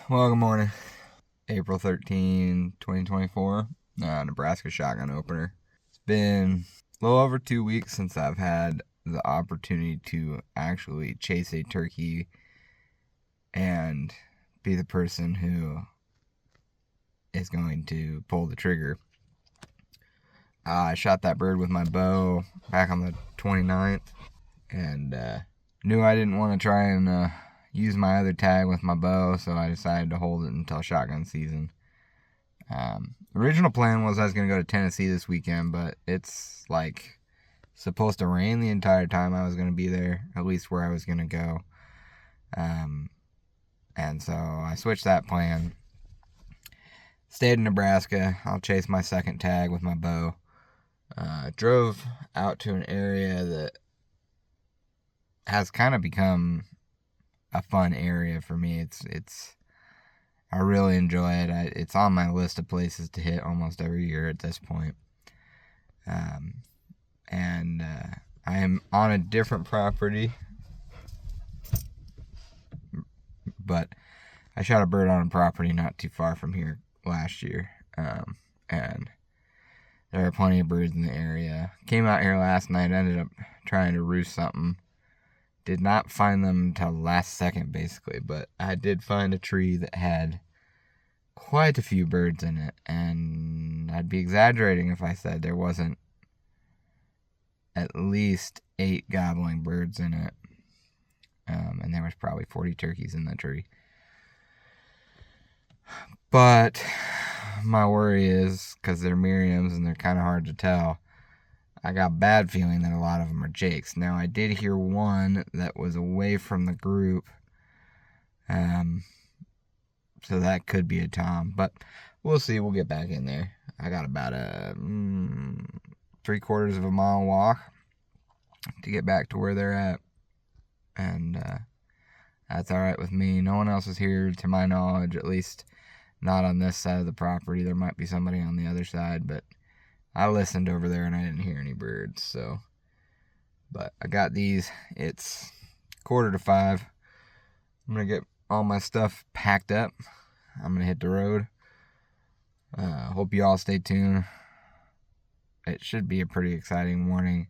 Well, good morning. April 13, 2024. Nebraska shotgun opener. It's been a little over 2 weeks since I've had the opportunity to actually chase a turkey and be the person who is going to pull the trigger. I shot that bird with my bow back on the 29th and knew I didn't want to try and use my other tag with my bow, so I decided to hold it until shotgun season. Original plan was I was going to go to Tennessee this weekend, but it's like supposed to rain the entire time I was going to be there, at least where I was going to go. And so I switched that plan. Stayed in Nebraska. I'll chase my second tag with my bow. Drove out to an area that has kind of become a fun area for me. I really enjoy it. It's on my list of places to hit almost every year at this point. And I am on a different property, but I shot a bird on a property not too far from here last year. And there are plenty of birds in the area. Came out here last night, ended up trying to roost something. Did not find them until last second, basically, but I did find a tree that had quite a few birds in it, and I'd be exaggerating if I said there wasn't at least 8 gobbling birds in it, and there was probably 40 turkeys in the tree. But my worry is, because they're Miriams and they're kind of hard to tell, I got a bad feeling that a lot of them are jakes. Now, I did hear one that was away from the group, so that could be a tom, but we'll see. We'll get back in there. I got about a 3/4 of a mile walk to get back to where they're at, and that's all right with me. No one else is here, to my knowledge, at least not on this side of the property. There might be somebody on the other side, but I listened over there and I didn't hear any birds. So, but I got these. It's 4:45. I'm gonna get all my stuff packed up. I'm gonna hit the road. Hope you all stay tuned. It should be a pretty exciting morning.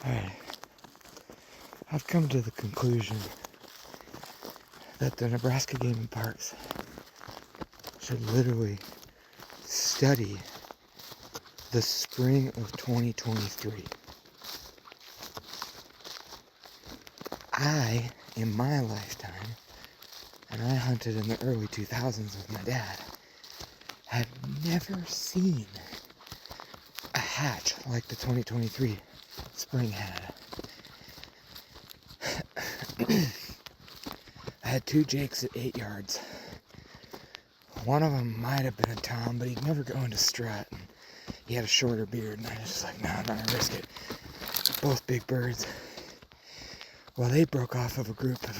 Alright. I've come to the conclusion that the Nebraska Game and Parks should literally study the spring of 2023. In my lifetime, and I hunted in the early 2000s with my dad, have never seen a hatch like the 2023 spring had. I had 2 jakes at 8 yards. One of them might have been a tom, but he'd never go into strut. And he had a shorter beard, and I was just like, no, I'm not gonna risk it. Both big birds. Well, they broke off of a group of,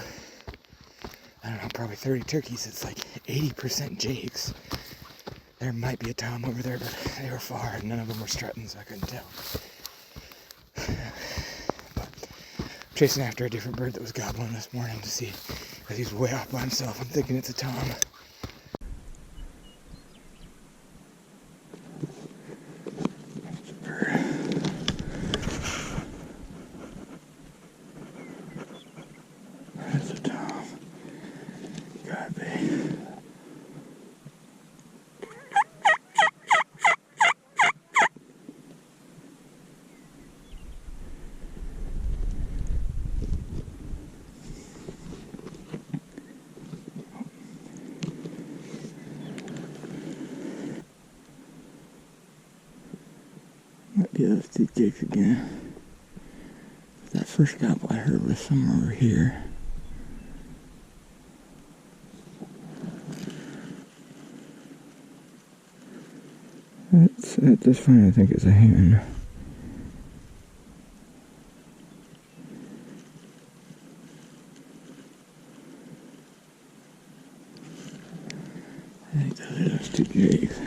I don't know, probably 30 turkeys. It's like 80% jakes. There might be a tom over there, but they were far, and none of them were strutting, so I couldn't tell. But I'm chasing after a different bird that was gobbling this morning to see, because he's way off by himself. I'm thinking it's a tom. That's a tom. God, babe. Might be those 2 jakes again. That first gobble I heard was somewhere over here. At this point, I think it's a hen. I think those are those 2 jakes.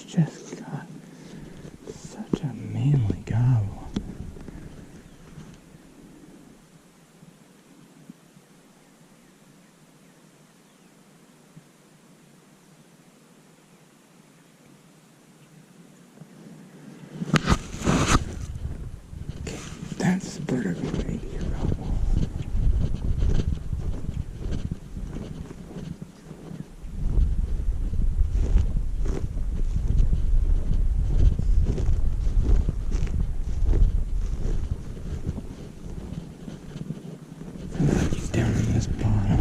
Just got such a manly gobble. Okay, that's the bird I've been waiting to hear about. Down in this bottom.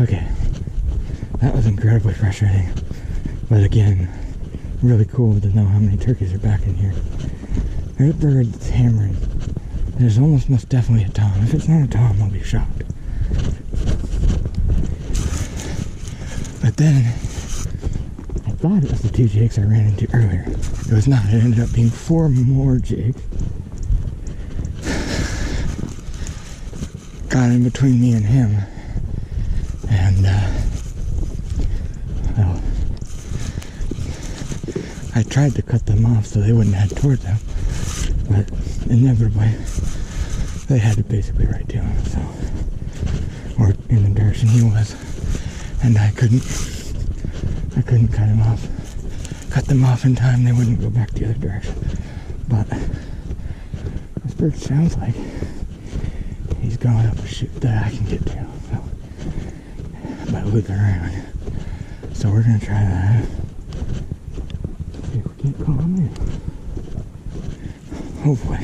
Okay, that was incredibly frustrating, but again, really cool to know how many turkeys are back in here. There's a bird that's hammering. There's almost most definitely a tom. If it's not a tom, I'll be shocked. But then, I thought it was the 2 jakes I ran into earlier. It was not. It ended up being 4 more jakes. Got in between me and him. And, well, I tried to cut them off so they wouldn't head towards them. But inevitably, they had to basically right to him, so, or in the direction he was, and I couldn't cut them off in time. They wouldn't go back the other direction. But this bird sounds like he's going up a chute that I can get to, so, by looping around. So we're gonna try that. See if we can't call him in. Hopefully.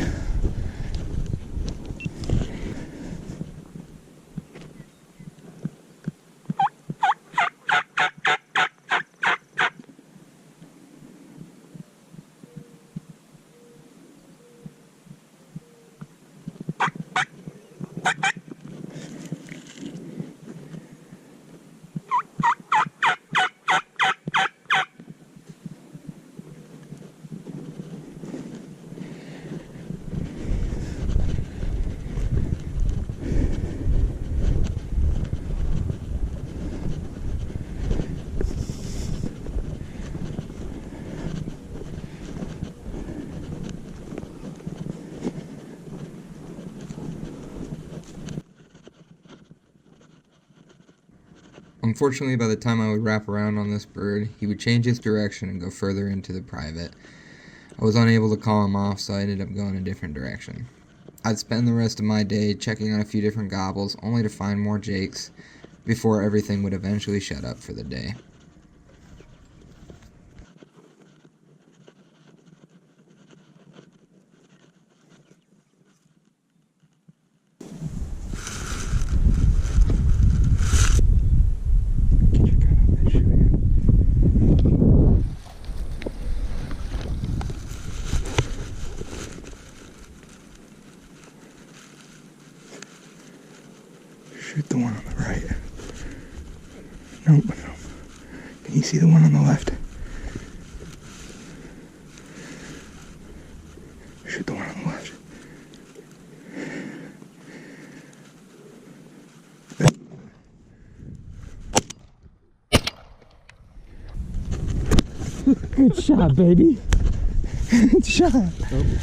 Unfortunately, by the time I would wrap around on this bird, he would change his direction and go further into the private. I was unable to call him off, so I ended up going a different direction. I'd spend the rest of my day checking on a few different gobbles, only to find more jakes before everything would eventually shut up for the day. Shoot the one on the right. Nope. Can you see the one on the left? Shoot the one on the left. Good shot, baby. Good shot. Oh.